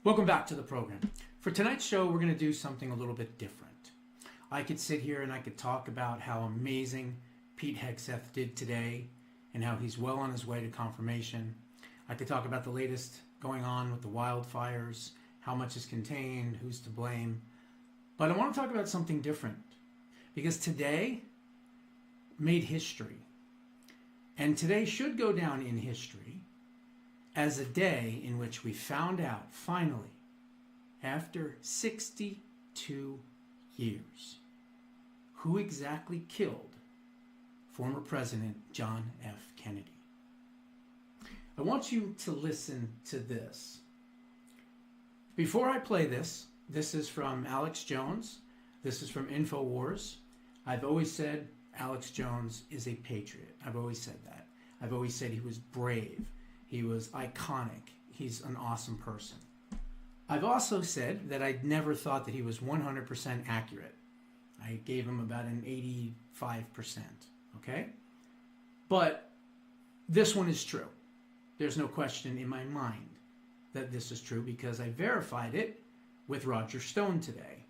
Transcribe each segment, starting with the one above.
Welcome back to the program. For tonight's show, we're going to do something a little bit different. I could sit here and I could talk about how amazing Pete Hegseth did today and how he's well on his way to confirmation. I could talk about the latest going on with the wildfires, how much is contained, who's to blame. But I want to talk about something different because today made history. And today should go down in history as a day in which we found out, finally, after 62 years, who exactly killed former President John F. Kennedy. I want you to listen to this. Before I play this, this is from Alex Jones. This is from InfoWars. I've always said Alex Jones is a patriot. I've always said that. I've always said he was brave. He was iconic. He's an awesome person. I've also said that I never thought that he was 100% accurate. I gave him about an 85%, okay? But this one is true. There's no question in my mind that this is true because I verified it with Roger Stone today.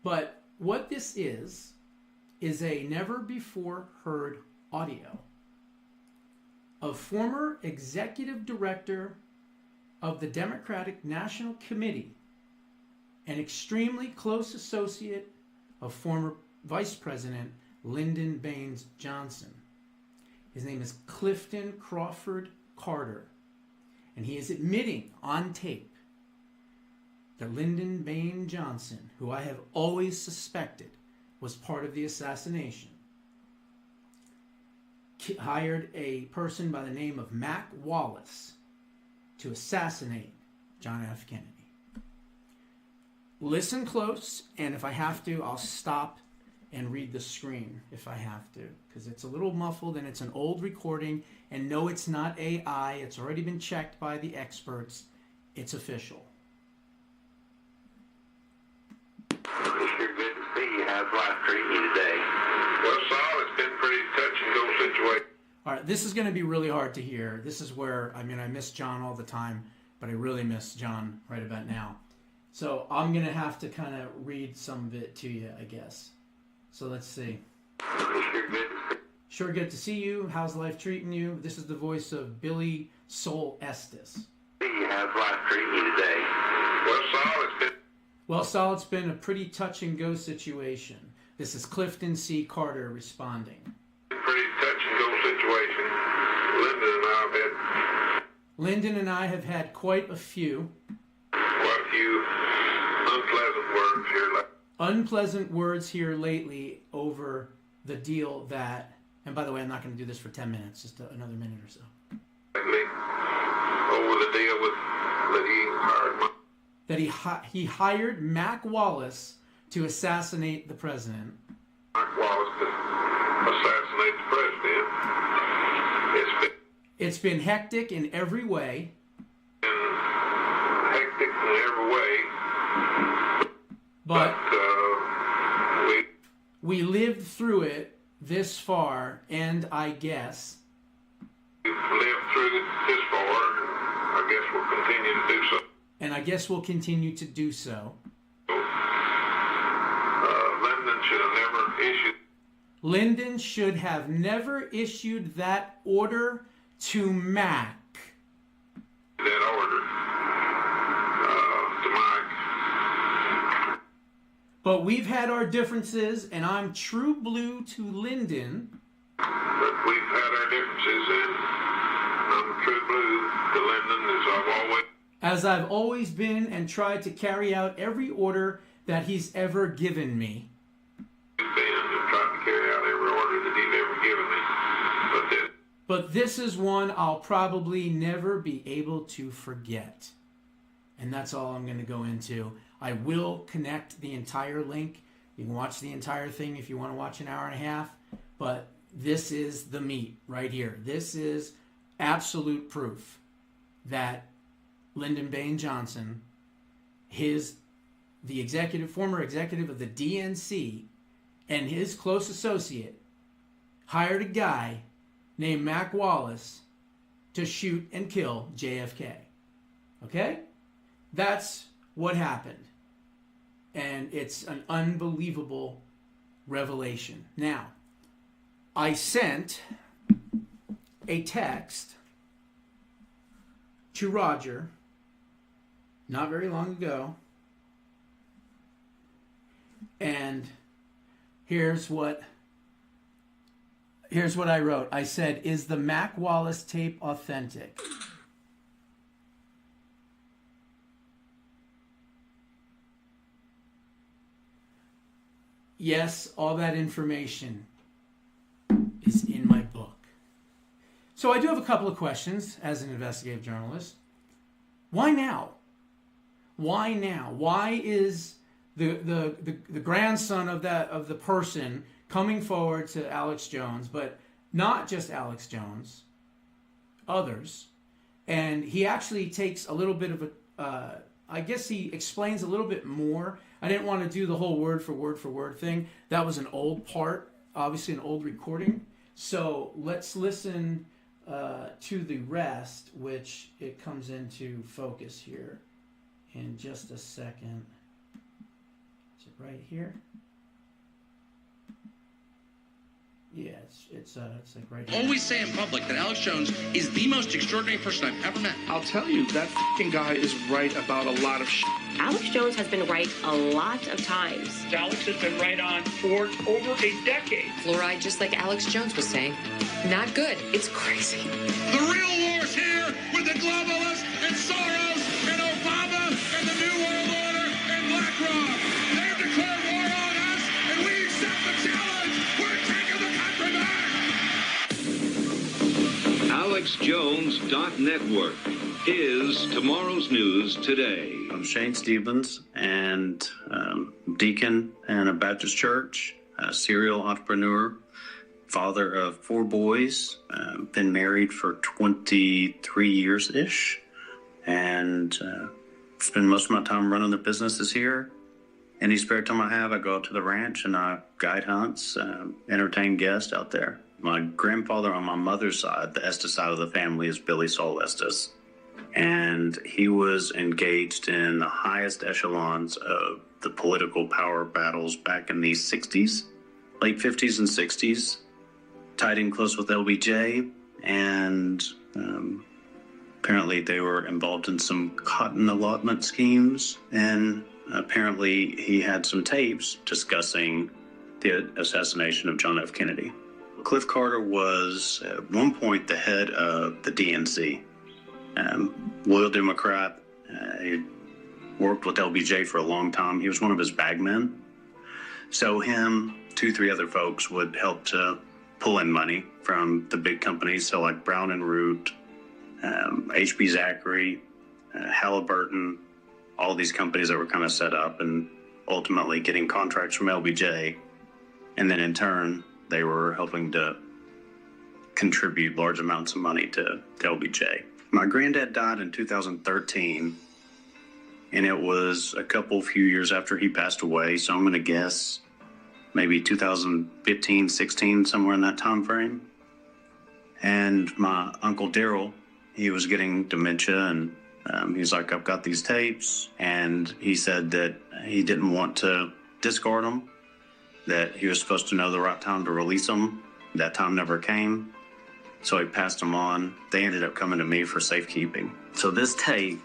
But what this is a never-before-heard audio of former executive director of the Democratic National Committee, an extremely close associate of former Vice President Lyndon Baines Johnson. His name is Clifton Crawford Carter, and he is admitting on tape that Lyndon Baines Johnson, who I have always suspected was part of the assassination, hired a person by the name of Mac Wallace to assassinate John F. Kennedy. Listen close, and if I have to, I'll stop and read the screen if I have to, because it's a little muffled and it's an old recording, and no, it's not AI. It's already been checked by the experts. It's official. It's sure good to see you. How's life treating you today? Well, Saul, it's been pretty touch and go situation. All right, this is going to be really hard to hear. This is where, I miss John all the time, but I really miss John right about now. So I'm going to have to kind of read some of it to you, I guess. So let's see. Sure good to see you. How's life treating you? This is the voice of Billy Soul Estes. How's life treating you today? Well, Saul, it's been a pretty touch and go situation. This is Clifton C. Carter responding. Pretty touch and go situation. Lyndon and I have had quite a few unpleasant words here lately over the deal that, and by the way, I'm not going to do this for 10 minutes, just another minute or so. Over the deal with that he hired Mac Wallace to assassinate the president. Mac Wallace to assassinate the president. It's been hectic in every way. But we lived through it this far, and I guess we've lived through it this far. I guess we'll continue to do so. And I guess we'll continue to do so. Lyndon should have never issued that order to Mac. That order to Mike. But we've had our differences, and I'm true blue to Lyndon. But we've had our differences, and I'm true blue to Lyndon as I've always been, and tried to carry out every order that he's ever given me. But this is one I'll probably never be able to forget. And that's all I'm going to go into. I will connect the entire link. You can watch the entire thing if you want to watch an hour and a half. But this is the meat right here. This is absolute proof that Lyndon Baines Johnson, the former executive of the DNC, and his close associate hired a guy named Mac Wallace to shoot and kill JFK. Okay? That's what happened. And it's an unbelievable revelation. Now, I sent a text to Roger not very long ago, and here's what I wrote. I said, "Is the Mac Wallace tape authentic?" Yes, all that information is in my book. So I do have a couple of questions as an investigative journalist. Why now? Why now? Why is the grandson of the person coming forward to Alex Jones, but not just Alex Jones, others, and he actually takes a little bit of a, I guess he explains a little bit more. I didn't want to do the whole word for word thing. That was an old part, obviously an old recording. So let's listen to the rest, which it comes into focus here in just a second. Is it right here? Yeah, it's like right here. Always say in public that Alex Jones is the most extraordinary person I've ever met. I'll tell you, that fucking guy is right about a lot of shit. Alex Jones has been right a lot of times. Alex has been right on for over a decade. Fluoride, just like Alex Jones was saying, not good. It's crazy. The real war's here with the globalists and Soros and Obama and the New World Order and BlackRock. They've declared war on us, and we accept the challenge. We're taking the country back. AlexJones.network is tomorrow's news today. I'm Shane Stevens, and deacon in a Baptist church, a serial entrepreneur, father of 4 boys, been married for 23 years-ish, and spend most of my time running the businesses here. Any spare time I have, I go out to the ranch and I guide hunts, entertain guests out there. My grandfather on my mother's side, the Estes side of the family, is Billy Saul Estes. And he was engaged in the highest echelons of the political power battles back in the 60s, late 50s and 60s, tied in close with LBJ, and apparently they were involved in some cotton allotment schemes, and apparently he had some tapes discussing the assassination of John F. Kennedy. Cliff Carter was at one point the head of the DNC. Loyal Democrat. He worked with LBJ for a long time. He was one of his bagmen. So him, 2-3 other folks would help to pull in money from the big companies. So like Brown and Root, HB Zachary, Halliburton, all these companies that were kind of set up and ultimately getting contracts from LBJ. And then in turn, they were helping to contribute large amounts of money to LBJ. My granddad died in 2013, and it was a few years after he passed away, so I'm going to guess maybe 2015, 16, somewhere in that time frame. And my Uncle Daryl, he was getting dementia, and he's like, I've got these tapes, and he said that he didn't want to discard them, that he was supposed to know the right time to release them. That time never came. So he passed them on. They ended up coming to me for safekeeping. So this tape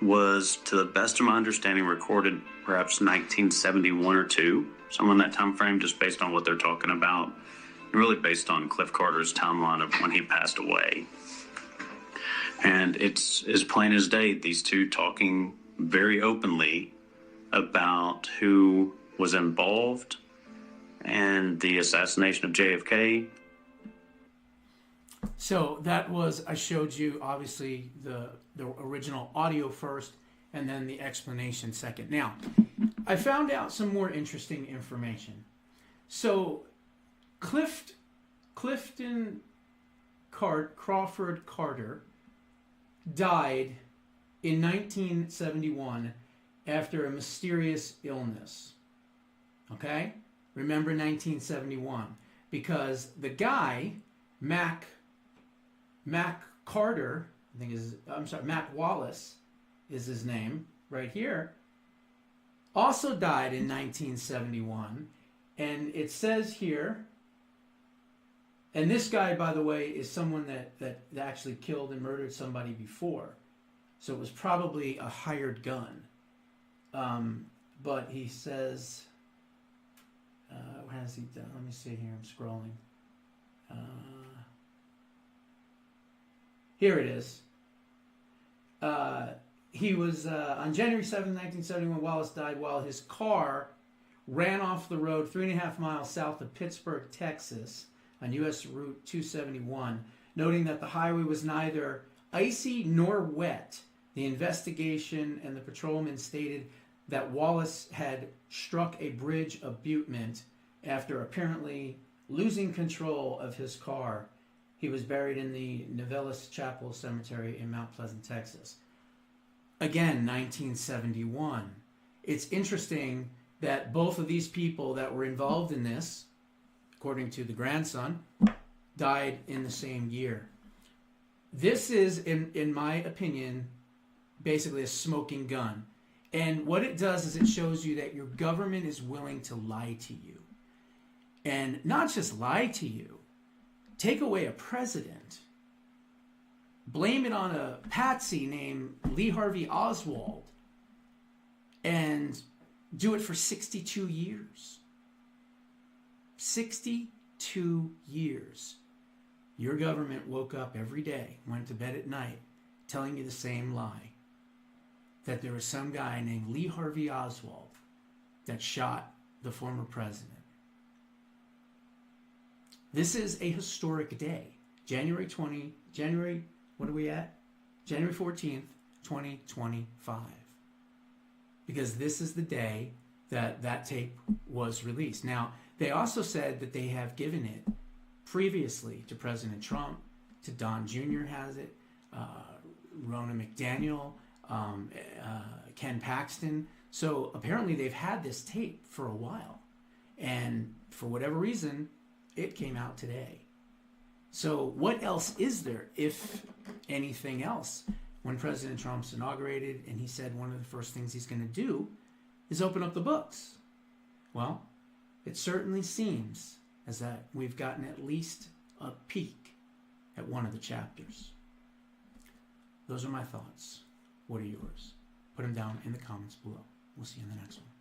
was, to the best of my understanding, recorded perhaps 1971 or 2, somewhere in that time frame, just based on what they're talking about, and really based on Cliff Carter's timeline of when he passed away. And it's as plain as day, these two talking very openly about who was involved in the assassination of JFK. So that was, I showed you obviously the original audio first and then the explanation second. Now, I found out some more interesting information. So Clifton Crawford Carter died in 1971 after a mysterious illness. Okay? Remember 1971. Because the guy, Mac Carter, Mac Wallace is his name. right here, also died in 1971. And it says here, and this guy, by the way, is someone that actually killed and murdered somebody before. So it was probably a hired gun. But he says, what has he done? Let me see here. I'm scrolling. Here it is. He was, on January 7, 1971, Wallace died while his car ran off the road 3.5 miles south of Pittsburgh, Texas, on U.S. Route 271, noting that the highway was neither icy nor wet. The investigation and the patrolman stated that Wallace had struck a bridge abutment after apparently losing control of his car. He was buried in the Novellis Chapel Cemetery in Mount Pleasant, Texas. Again, 1971. It's interesting that both of these people that were involved in this, according to the grandson, died in the same year. This is, in my opinion, basically a smoking gun. And what it does is it shows you that your government is willing to lie to you. And not just lie to you, take away a president, blame it on a patsy named Lee Harvey Oswald, and do it for 62 years. 62 years. Your government woke up every day, went to bed at night, telling you the same lie. That there was some guy named Lee Harvey Oswald that shot the former president. This is a historic day. January 14th, 2025. Because this is the day that tape was released. Now, they also said that they have given it previously to President Trump, to Don Jr. has it, Ronna McDaniel, Ken Paxton. So apparently they've had this tape for a while. And for whatever reason, it came out today. So what else is there, if anything else? When President Trump's inaugurated and he said one of the first things he's going to do is open up the books. Well, it certainly seems as that we've gotten at least a peek at one of the chapters. Those are my thoughts. What are yours? Put them down in the comments below. We'll see you in the next one.